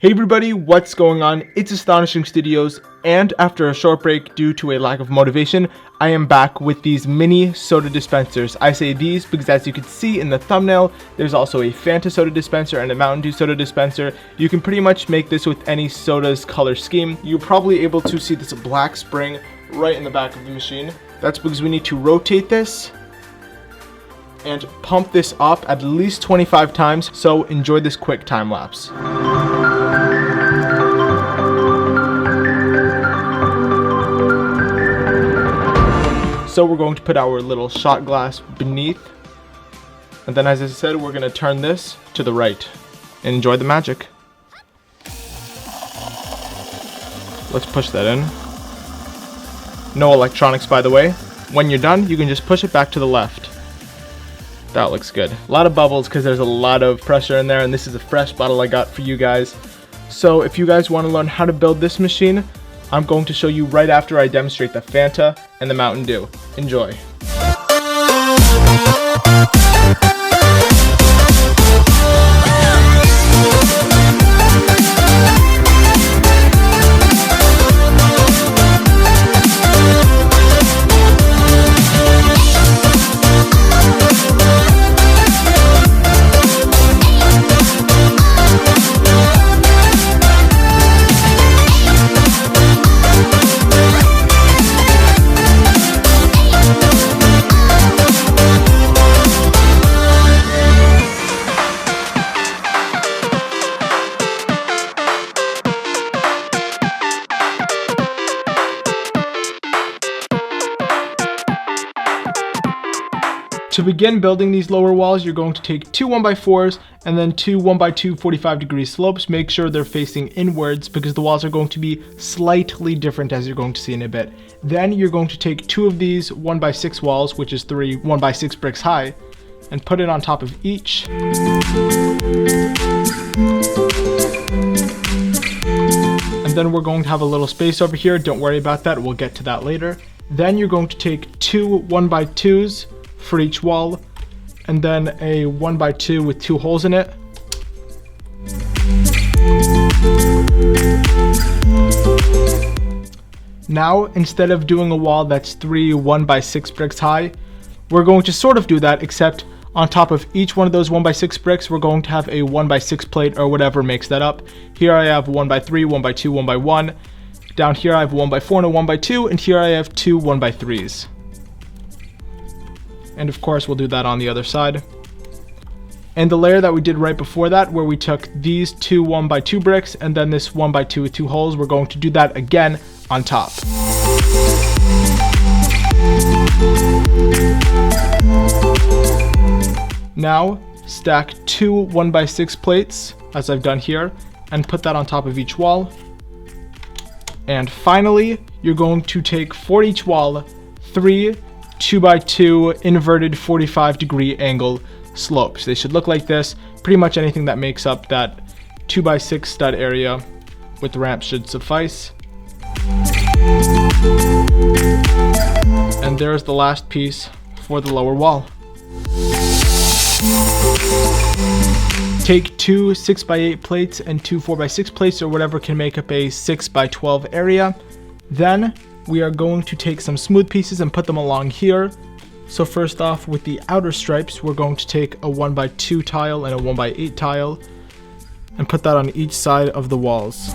Hey everybody, what's going on? It's Astonishing Studios, and after a short break due to a lack of motivation, I am back with these mini soda dispensers. I say these because as you can see in the thumbnail, there's also a Fanta soda dispenser and a Mountain Dew soda dispenser. You can pretty much make this with any soda's color scheme. You're probably able to see this black spring right in the back of the machine. That's because we need to rotate this and pump this up at least 25 times, so enjoy this quick time lapse. So we're going to put our little shot glass beneath, and then as I said, we're going to turn this to the right and enjoy the magic. Let's push that in. No electronics, by the way. When you're done, you can just push it back to the left. That looks good. A lot of bubbles because there's a lot of pressure in there, and this is a fresh bottle I got for you guys. So if you guys want to learn how to build this machine, I'm going to show you right after I demonstrate the Fanta and the Mountain Dew. Enjoy. To begin building these lower walls, you're going to take two 1x4s and then two 1x2 45-degree slopes. Make sure they're facing inwards because the walls are going to be slightly different, as you're going to see in a bit. Then you're going to take two of these 1x6 walls, which is three 1x6 bricks high, and put it on top of each. And then we're going to have a little space over here. Don't worry about that, we'll get to that later. Then you're going to take two 1x2s for each wall, and then a 1x2 with two holes in it. Now, instead of doing a wall that's three 1x6 bricks high, we're going to sort of do that, except on top of each one of those 1x6 bricks, we're going to have a 1x6 plate or whatever makes that up. Here I have 1x3, 1x2, 1x1. Down here I have 1x4 and a 1x2, and here I have two 1x3s. And of course, we'll do that on the other side. And the layer that we did right before that, where we took these two 1x2 bricks and then this 1x2 with two holes, we're going to do that again on top. Now, stack two 1x6 plates, as I've done here, and put that on top of each wall. And finally, you're going to take for each wall three 2x2 inverted 45-degree angle slopes. They should look like this. Pretty much anything that makes up that 2x6 stud area with the ramp should suffice. And there's the last piece for the lower wall. Take two 6x8 plates and two 4x6 plates or whatever can make up a 6x12 area. Then we are going to take some smooth pieces and put them along here. So first off, with the outer stripes, we're going to take a 1x2 tile and a 1x8 tile and put that on each side of the walls.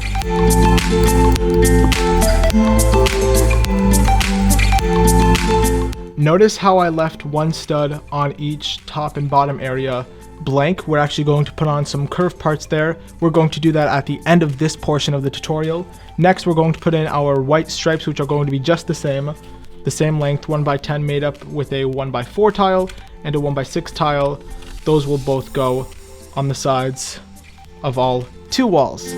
Notice how I left one stud on each top and bottom area blank. We're actually going to put on some curved parts there. We're going to do that at the end of this portion of the tutorial. Next, we're going to put in our white stripes, which are going to be just the same length, 1x10 made up with a 1x4 tile and a 1x6 tile. Those will both go on the sides of all two walls.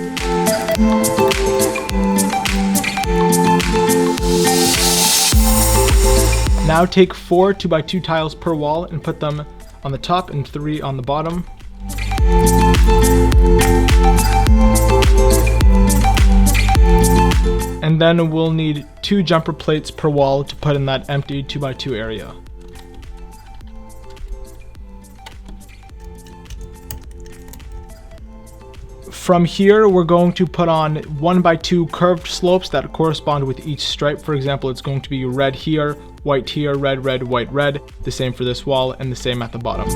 Now take four 2x2 tiles per wall and put them on the top and three on the bottom. And then we'll need two jumper plates per wall to put in that empty 2x2 area. From here, we're going to put on 1x2 curved slopes that correspond with each stripe. For example, it's going to be red here, white here, red, red, white, red. The same for this wall and the same at the bottom.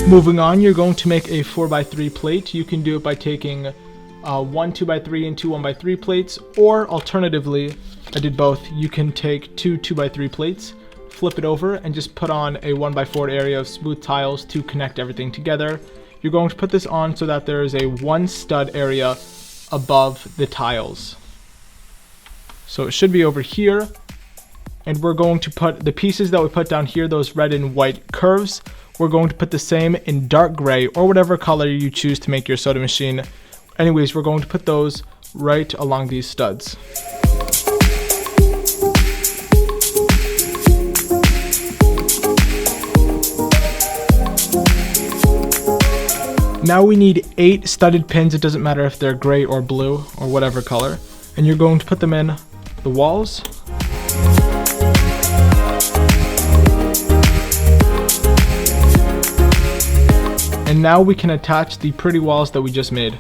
Moving on, you're going to make a 4x3 plate. You can do it by taking one 2x3 and two 1x3 plates, or alternatively, I did both. You can take two 2x3 plates, flip it over, and just put on a 1x4 area of smooth tiles to connect everything together. You're going to put this on so that there is a one stud area above the tiles. So it should be over here, and we're going to put the pieces that we put down here, those red and white curves, we're going to put the same in dark gray or whatever color you choose to make your soda machine. Anyways, we're going to put those right along these studs. Now we need 8 studded pins. It doesn't matter if they're gray or blue or whatever color. And you're going to put them in the walls. And now we can attach the pretty walls that we just made.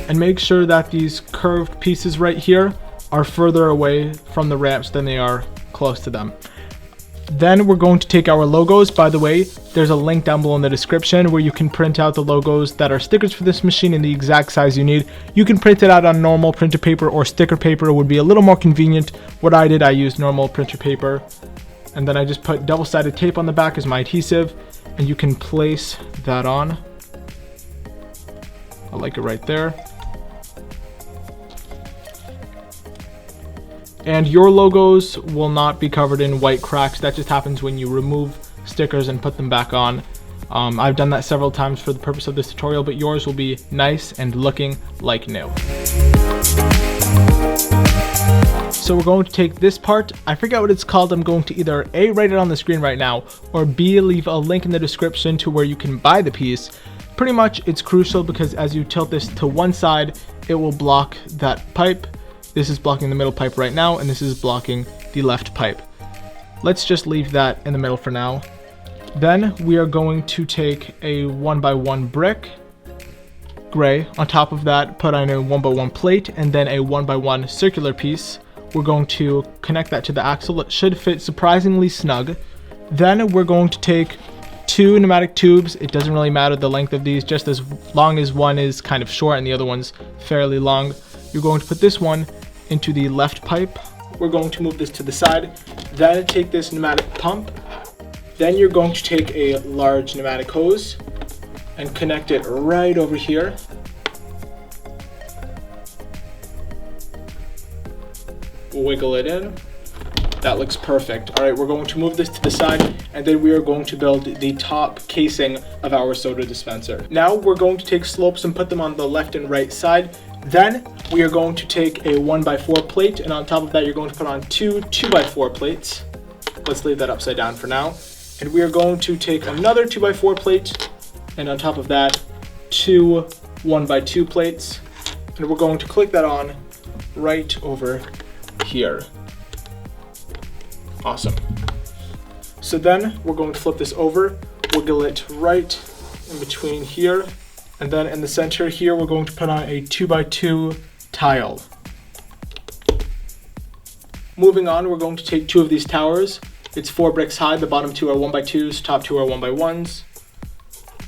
And make sure that these curved pieces right here are further away from the ramps than they are close to them. Then we're going to take our logos. By the way, there's a link down below in the description where you can print out the logos that are stickers for this machine in the exact size you need. You can print it out on normal printer paper or sticker paper. It would be a little more convenient. What I did, I used normal printer paper. And then I just put double-sided tape on the back as my adhesive. And you can place that on. I like it right there. And your logos will not be covered in white cracks. That just happens when you remove stickers and put them back on. I've done that several times for the purpose of this tutorial, but yours will be nice and looking like new. So we're going to take this part. I forget what it's called. I'm going to either A, write it on the screen right now, or B, leave a link in the description to where you can buy the piece. Pretty much it's crucial because as you tilt this to one side, it will block that pipe. This is blocking the middle pipe right now, and this is blocking the left pipe. Let's just leave that in the middle for now. Then we are going to take a 1x1 brick, gray. On top of that, put on a 1x1 plate, and then a 1x1 circular piece. We're going to connect that to the axle. It should fit surprisingly snug. Then we're going to take 2 pneumatic tubes. It doesn't really matter the length of these, just as long as one is kind of short and the other one's fairly long. You're going to put this one into the left pipe. We're going to move this to the side. Then take this pneumatic pump. Then you're going to take a large pneumatic hose and connect it right over here. Wiggle it in. That looks perfect. All right, we're going to move this to the side, and then we are going to build the top casing of our soda dispenser. Now we're going to take slopes and put them on the left and right side. Then we are going to take a 1x4 plate, and on top of that you're going to put on 2 2x4 plates. Let's leave that upside down for now. And we are going to take another 2x4 plate, and on top of that 2 1x2 plates, and we're going to click that on right over here. Awesome. So then we're going to flip this over, wiggle it right in between here, and then in the center here we're going to put on a 2x2 tile. Moving on, we're going to take 2 of these towers. It's 4 bricks high. The bottom 2 are 1x2s, top 2 are 1x1s.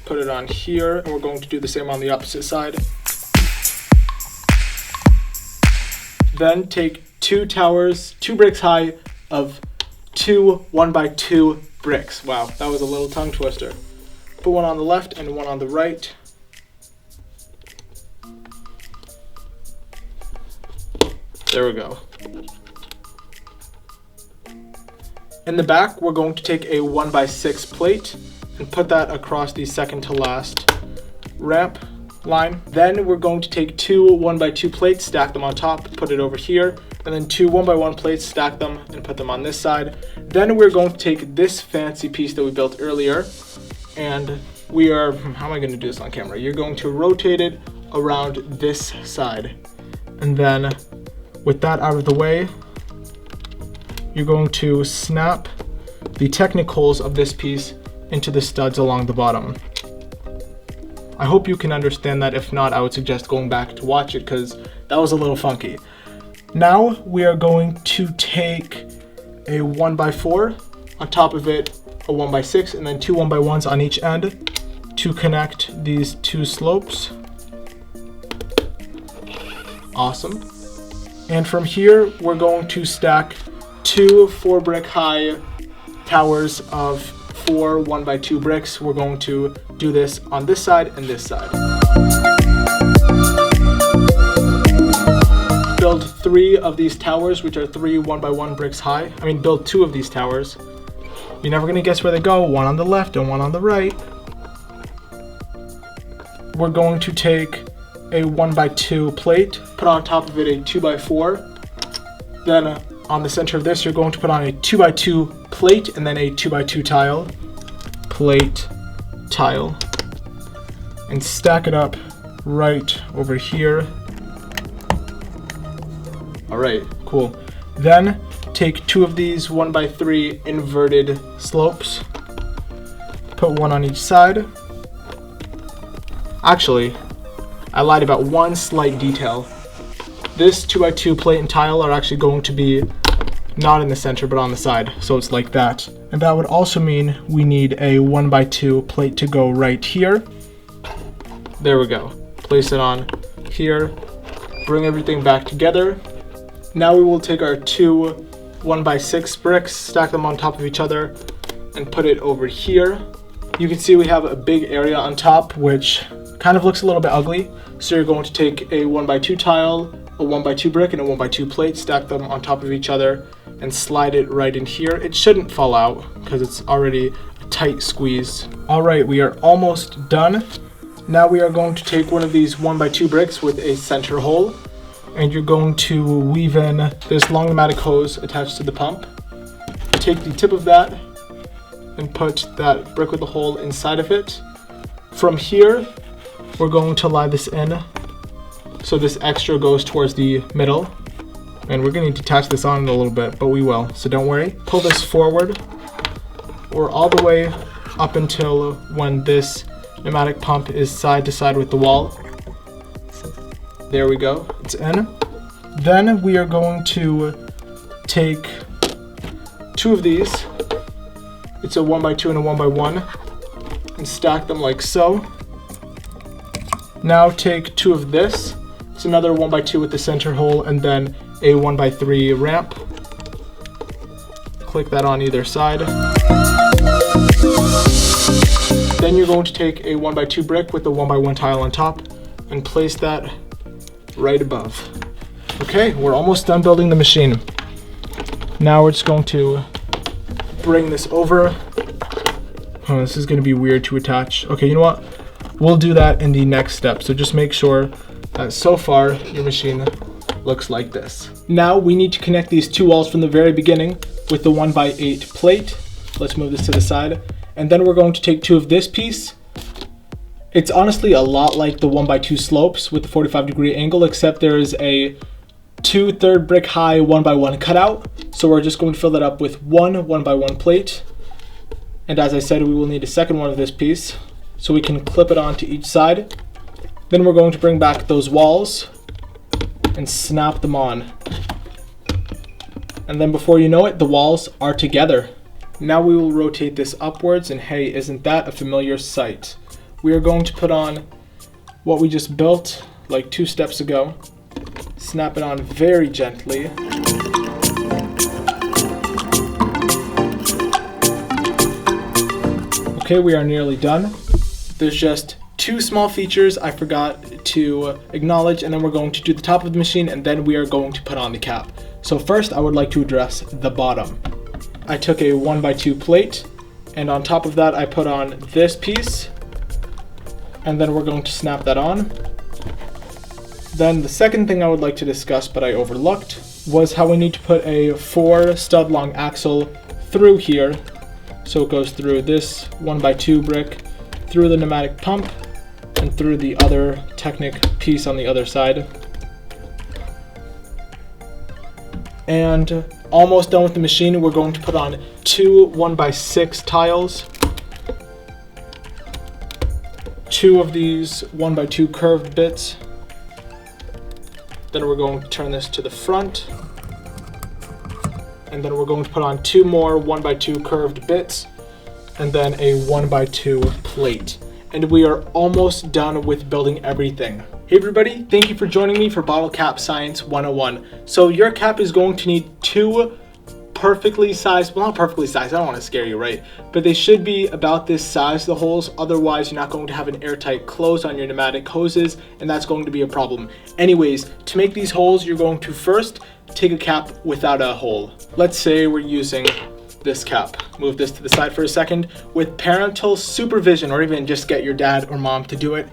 Put it on here, and we're going to do the same on the opposite side. Then take 2 towers, 2 bricks high of 2 1x2 bricks. Wow, that was a little tongue twister. Put one on the left and one on the right. There we go. In the back, we're going to take a 1x6 plate and put that across the second to last ramp line. Then we're going to take 2 1x2 plates, stack them on top, put it over here, and then 2 1x1 plates, stack them and put them on this side. Then we're going to take this fancy piece that we built earlier, and we are, how am I going to do this on camera? You're going to rotate it around this side. And then with that out of the way, you're going to snap the Technic holes of this piece into the studs along the bottom. I hope you can understand that. If not, I would suggest going back to watch it because that was a little funky. Now we are going to take a 1x4, on top of it a 1x6, and then two 1x1s on each end to connect these two slopes. Awesome. And from here, we're going to stack two 4-brick high towers of 4 1x2 bricks. We're going to do this on this side and this side. Build 3 of these towers, which are 3 1x1 bricks high. Build 2 of these towers. You're never gonna guess where they go. One on the left and one on the right. We're going to take a 1x2 plate, put on top of it a 2x4. Then on the center of this, you're going to put on a 2x2 plate and then a 2x2 tile. Plate, tile. And stack it up right over here. All right, cool. Then take 2 of these 1x3 inverted slopes. Put one on each side. Actually, I lied about one slight detail. This 2x2 plate and tile are actually going to be not in the center, but on the side. So it's like that. And that would also mean we need a 1x2 plate to go right here. There we go. Place it on here. Bring everything back together. Now we will take our 2 1x6 bricks, stack them on top of each other, and put it over here. You can see we have a big area on top, which kind of looks a little bit ugly. So you're going to take a 1x2 tile, a 1x2 brick, and a 1x2 plate, stack them on top of each other, and slide it right in here. It shouldn't fall out because it's already a tight squeeze. All right, we are almost done. Now we are going to take one of these 1x2 bricks with a center hole, and you're going to weave in this long pneumatic hose attached to the pump. Take the tip of that and put that brick with the hole inside of it. From here, we're going to lie this in so this extra goes towards the middle. And we're going to detach this on in a little bit, but we will, so don't worry. Pull this forward or all the way up until when this pneumatic pump is side to side with the wall. There we go, it's in. Then we are going to take 2 of these. It's a 1x2 and a 1x1, and stack them like so. Now take 2 of this. It's another 1x2 with the center hole, and then a 1x3 ramp. Click that on either side. Then you're going to take a 1x2 brick with the 1x1 tile on top and place that right above. Okay, we're almost done building the machine. Now we're just going to bring this over. Oh, this is going to be weird to attach. Okay, you know what? We'll do that in the next step. So just make sure that so far your machine looks like this. Now we need to connect these 2 walls from the very beginning with the 1x8 plate. Let's move this to the side. And then we're going to take 2 of this piece. It's honestly a lot like the 1x2 slopes with the 45-degree angle, except there is a 2 3rd brick high 1x1 cutout. So we're just going to fill that up with 1 1x1 plate. And as I said, we will need a second one of this piece so we can clip it onto each side. Then we're going to bring back those walls and snap them on. And then before you know it, the walls are together. Now we will rotate this upwards, and hey, isn't that a familiar sight? We are going to put on what we just built like 2 steps ago. Snap it on very gently. Okay, we are nearly done. There's just 2 small features I forgot to acknowledge, and then we're going to do the top of the machine, and then we are going to put on the cap. So first, I would like to address the bottom. I took a 1x2 plate, and on top of that, I put on this piece, and then we're going to snap that on. Then the second thing I would like to discuss, but I overlooked, was how we need to put a 4 stud long axle through here. So it goes through this 1x2 brick, through the pneumatic pump, and through the other Technic piece on the other side. And almost done with the machine. We're going to put on 2 1x6 tiles, 2 of these 1x2 curved bits. Then we're going to turn this to the front, and then we're going to put on 2 more 1x2 curved bits, and then a 1x2 plate. And we are almost done with building everything. Hey everybody, thank you for joining me for Bottle Cap Science 101. So your cap is going to need 2 perfectly sized, well, not perfectly sized, I don't want to scare you, right? But they should be about this size, the holes, otherwise you're not going to have an airtight close on your pneumatic hoses, and that's going to be a problem. Anyways, to make these holes, you're going to first take a cap without a hole. Let's say we're using this cap. Move this to the side for a second. With parental supervision, or even just get your dad or mom to do it,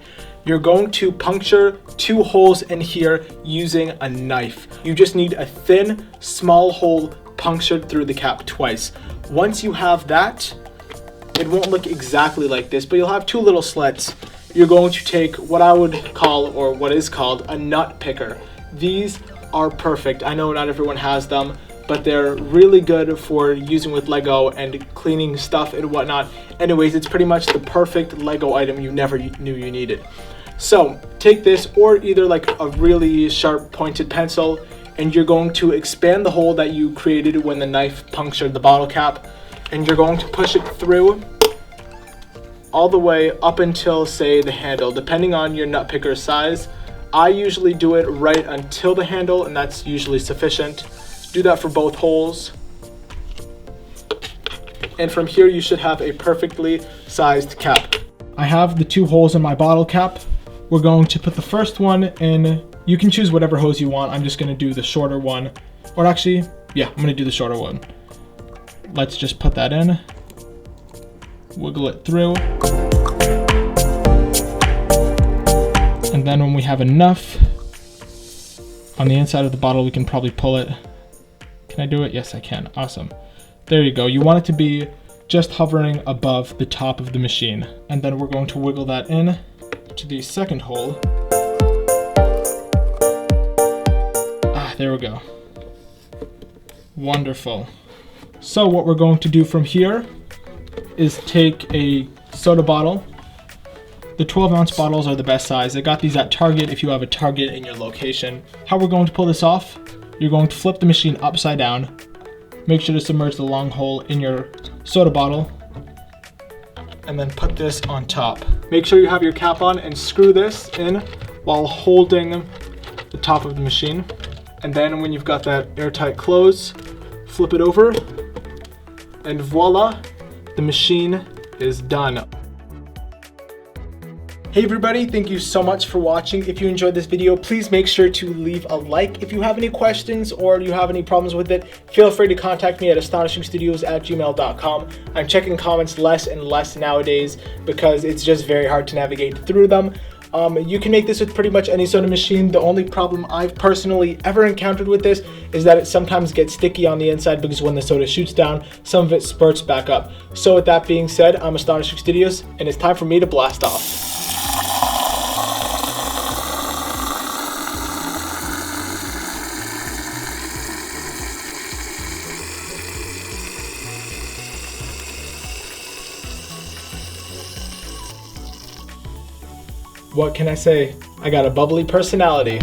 you're going to puncture 2 holes in here using a knife. You just need a thin, small hole punctured through the cap twice. Once you have that, it won't look exactly like this, but you'll have 2 little slits. You're going to take what I would call, or what is called, a nut picker. These are perfect. I know not everyone has them, but they're really good for using with Lego and cleaning stuff and whatnot. Anyways, it's pretty much the perfect Lego item you never knew you needed. So take this, or either like a really sharp pointed pencil, and you're going to expand the hole that you created when the knife punctured the bottle cap, and you're going to push it through all the way up until, say, the handle, depending on your nut picker size. I usually do it right until the handle, and that's usually sufficient. Do that for both holes. And from here, you should have a perfectly sized cap. I have the 2 holes in my bottle cap. We're going to put the first one in. You can choose whatever hose you want. I'm just going to do the shorter one. Or actually, yeah, I'm going to do the shorter one. Let's just put that in. Wiggle it through. And then when we have enough on the inside of the bottle, we can probably pull it. Can I do it? Yes, I can. Awesome. There you go. You want it to be just hovering above the top of the machine. And then we're going to wiggle that in to the second hole. There we go. Wonderful. So what we're going to do from here is take a soda bottle. The 12-ounce bottles are the best size. I got these at Target if you have a Target in your location. How we're going to pull this off, you're going to flip the machine upside down. Make sure to submerge the long hole in your soda bottle, and then put this on top. Make sure you have your cap on and screw this in while holding the top of the machine. And then when you've got that airtight close, flip it over, and voila, the machine is done. Hey everybody, thank you so much for watching. If you enjoyed this video, please make sure to leave a like. If you have any questions or you have any problems with it, feel free to contact me at AstonishingStudios@gmail.com. I'm checking comments less and less nowadays because it's just very hard to navigate through them. You can make this with pretty much any soda machine. The only problem I've personally ever encountered with this is that it sometimes gets sticky on the inside because when the soda shoots down, some of it spurts back up. So with that being said, I'm Astonishing Studios, and it's time for me to blast off. What can I say? I got a bubbly personality.